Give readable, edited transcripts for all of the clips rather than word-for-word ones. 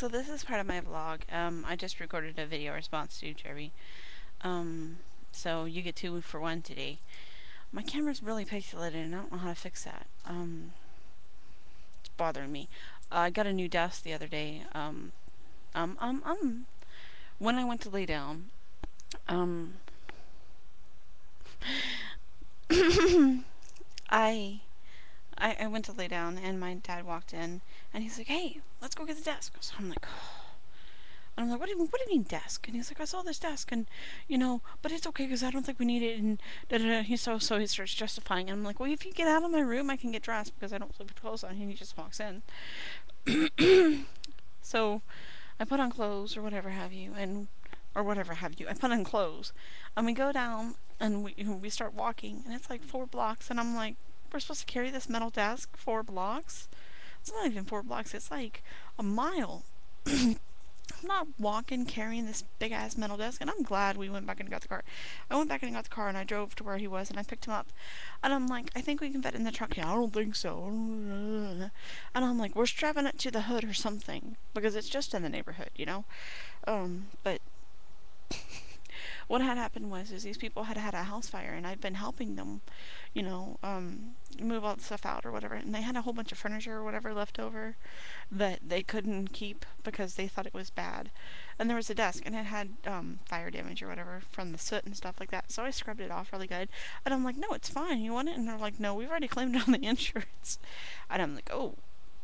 So this is part of my vlog. I just recorded a video response to Jerry. So you get 2 for 1 today. My camera's really pixelated and I don't know how to fix that. It's bothering me. I got a new desk the other day. When I went to lay down, I went to lay down and my dad walked in and he's like, "Hey, let's go get the desk." So I'm like, and I'm like, what do you mean desk? And he's like, "I saw this desk and, but it's okay because I don't think we need it." And da-da-da. So he starts justifying. And I'm like, well, if you get out of my room, I can get dressed because I don't sleep with clothes on. And he just walks in. So I put on clothes or whatever have you. I put on clothes. And we go down and we start walking. And it's like 4 blocks. And I'm like, we're supposed to carry this metal desk 4 blocks? It's not even 4 blocks. It's like a mile. I'm not walking carrying this big ass metal desk, and I'm glad we went back and got the car. I went back and got the car and I drove to where he was and I picked him up. And I'm like, I think we can fit in the truck. Yeah, I don't think so. And I'm like, we're strapping it to the hood or something because it's just in the neighborhood, But what had happened was these people had had a house fire and I'd been helping them, move all the stuff out or whatever, and they had a whole bunch of furniture or whatever left over that they couldn't keep because they thought it was bad. And there was a desk and it had fire damage or whatever from the soot and stuff like that. So I scrubbed it off really good. And I'm like, no, it's fine. You want it? And they're like, no, we've already claimed it on the insurance. And I'm like, oh,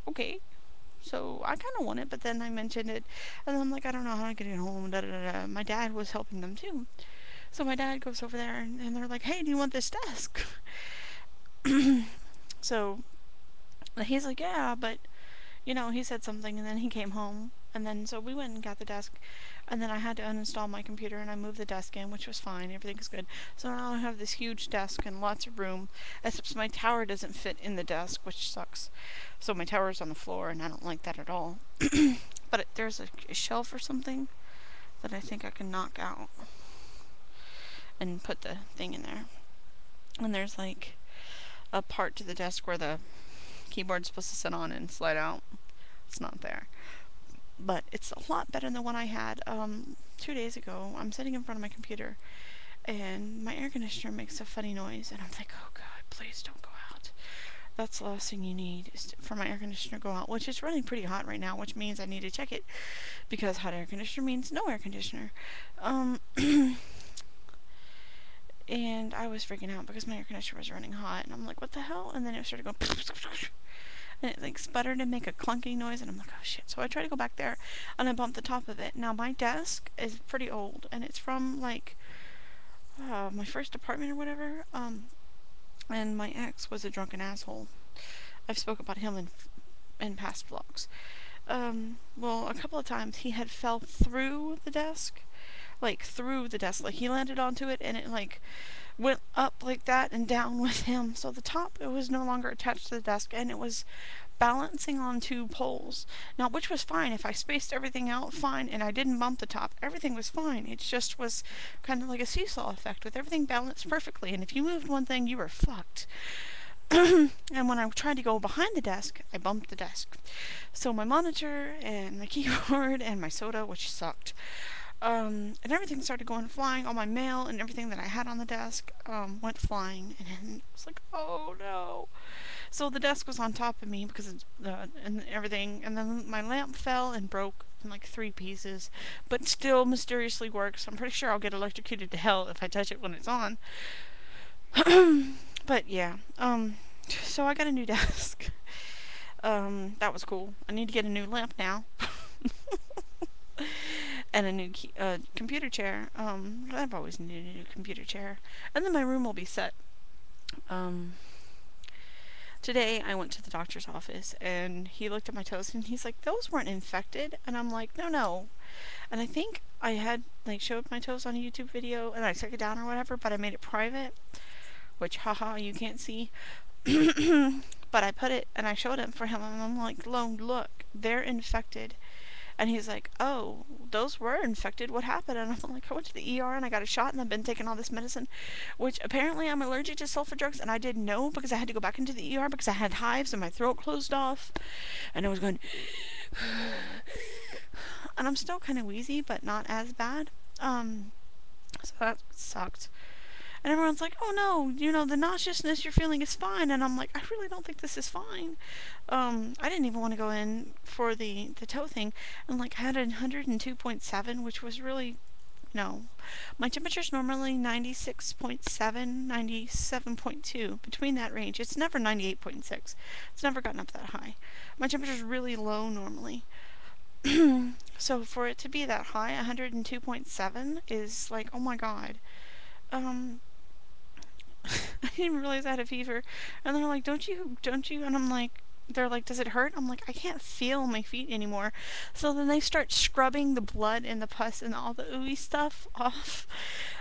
okay. So I kind of want it, but then I mentioned it, and then I'm like, I don't know how to get it home, da-da-da-da. My dad was helping them too. So my dad goes over there, and they're like, hey, do you want this desk? So he's like, yeah, but, he said something, and then he came home, and then so we went and got the desk, and then I had to uninstall my computer, and I moved the desk in, which was fine, everything is good. So now I have this huge desk and lots of room, except my tower doesn't fit in the desk, which sucks. So my tower's on the floor, and I don't like that at all. But there's a shelf or something that I think I can knock out and put the thing in there. And there's like a part to the desk where the keyboard's supposed to sit on and slide out. It's not there. But it's a lot better than the one I had 2 days ago. I'm sitting in front of my computer and my air conditioner makes a funny noise and I'm like, oh god, please don't go out. That's the last thing you need is for my air conditioner to go out, which is running pretty hot right now, which means I need to check it because hot air conditioner means no air conditioner. And I was freaking out because my air conditioner was running hot and I'm like, what the hell? And then it started going and it like sputtered and make a clunking noise and I'm like, oh shit. So I tried to go back there and I bumped the top of it. Now my desk is pretty old and it's from like my first apartment or whatever. And my ex was a drunken asshole. I've spoke about him in past vlogs. Well, a couple of times he had fell through the desk. Like he landed onto it and it like went up like that and down with him. So the top, it was no longer attached to the desk and it was balancing on 2 poles. Now, which was fine. If I spaced everything out, fine, and I didn't bump the top, everything was fine. It just was kind of like a seesaw effect with everything balanced perfectly. And if you moved one thing, you were fucked. And when I tried to go behind the desk, I bumped the desk. So my monitor and my keyboard and my soda, which sucked, and everything started going flying. All my mail and everything that I had on the desk went flying, and it was like, oh no. So the desk was on top of me because of and everything, and then my lamp fell and broke in like 3 pieces, but still mysteriously works. I'm pretty sure I'll get electrocuted to hell if I touch it when it's on. But yeah, so I got a new desk. That was cool. I need to get a new lamp now. And a new computer chair. I've always needed a new computer chair. And then my room will be set. Today I went to the doctor's office and he looked at my toes and he's like, those weren't infected. And I'm like, no. And I think I had like showed my toes on a YouTube video and I took it down or whatever, but I made it private. Which, haha, you can't see. But I put it and I showed it for him and I'm like, look, they're infected. And he's like, oh, those were infected. What happened? And I'm like, I went to the ER and I got a shot and I've been taking all this medicine, which apparently I'm allergic to sulfa drugs. And I didn't know because I had to go back into the ER because I had hives and my throat closed off. And I was going, and I'm still kind of wheezy, but not as bad. So that sucked. And everyone's like, oh no, you know, the nauseousness you're feeling is fine. And I'm like, I really don't think this is fine. I didn't even want to go in for the toe thing. And like, I had a 102.7, which was really, no. My temperature's normally 96.7, 97.2, between that range. It's never 98.6. It's never gotten up that high. My temperature's really low normally. So for it to be that high, 102.7 is like, oh my god. I didn't even realize I had a fever. And they're like, don't you? And I'm like, they're like, does it hurt? I'm like, I can't feel my feet anymore. So then they start scrubbing the blood and the pus and all the ooey stuff off.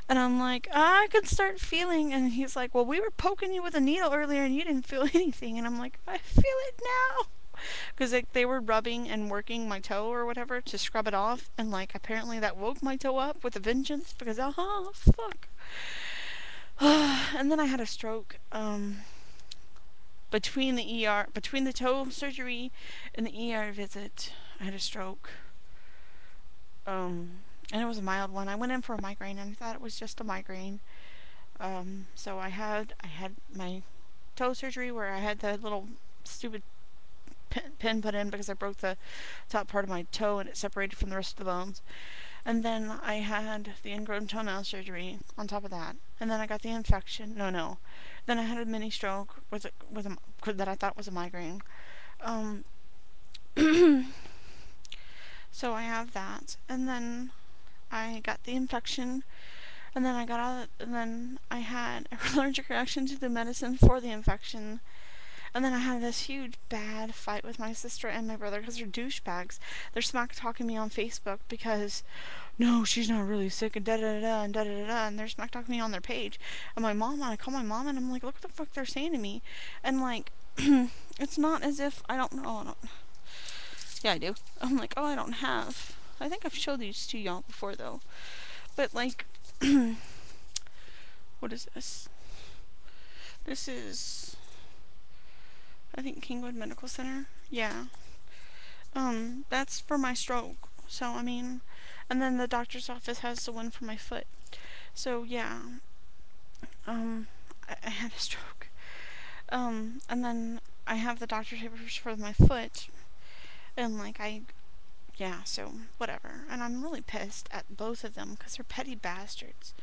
And I'm like, I could start feeling. And he's like, well, we were poking you with a needle earlier and you didn't feel anything. And I'm like, I feel it now. Because they were rubbing and working my toe or whatever to scrub it off. And like, apparently that woke my toe up with a vengeance. Because, fuck. And then I had a stroke. Between the toe surgery and the ER visit, I had a stroke. And it was a mild one. I went in for a migraine and I thought it was just a migraine. So I had my toe surgery where I had the little stupid pin put in because I broke the top part of my toe and it separated from the rest of the bones. And then I had the ingrown toenail surgery on top of that. And then I got the infection. No. Then I had a mini stroke that I thought was a migraine. So I have that. And then I got the infection. And then I had an allergic reaction to the medicine for the infection. And then I had this huge bad fight with my sister and my brother because they're douchebags. They're smack talking me on Facebook because, no, she's not really sick and da-da-da-da and da-da-da-da, and they're smack talking me on their page. And I call my mom and I'm like, look what the fuck they're saying to me. And like, it's not as if, yeah, I do. I'm like, I think I've showed these to y'all before though. But like, what is this? This is, I think, Kingwood Medical Center. Yeah. That's for my stroke. So, I mean, and then the doctor's office has the one for my foot. So, yeah. I had a stroke. And then I have the doctor's papers for my foot. And, like, so, whatever. And I'm really pissed at both of them because they're petty bastards.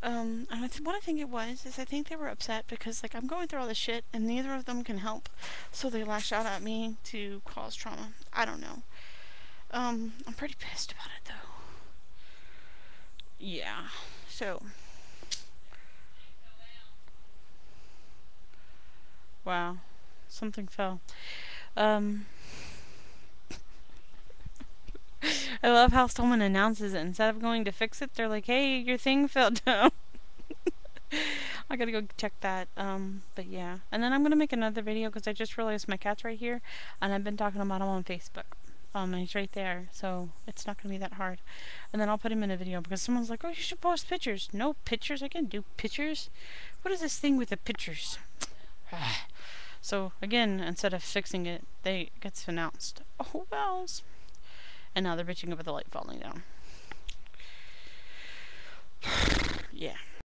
And what I think it was is I think they were upset because, like, I'm going through all this shit and neither of them can help. So they lash out at me to cause trauma. I don't know. I'm pretty pissed about it, though. Yeah. So. Wow. Something fell. I love how someone announces it. Instead of going to fix it, they're like, hey, your thing fell down. I gotta go check that. But yeah. And then I'm gonna make another video because I just realized my cat's right here. And I've been talking about him on Facebook. And he's right there. So it's not gonna be that hard. And then I'll put him in a video because someone's like, oh, you should post pictures. No pictures? I can't do pictures. What is this thing with the pictures? So again, instead of fixing it, it gets announced. Oh, wells. And now they're bitching about the light falling down. Yeah.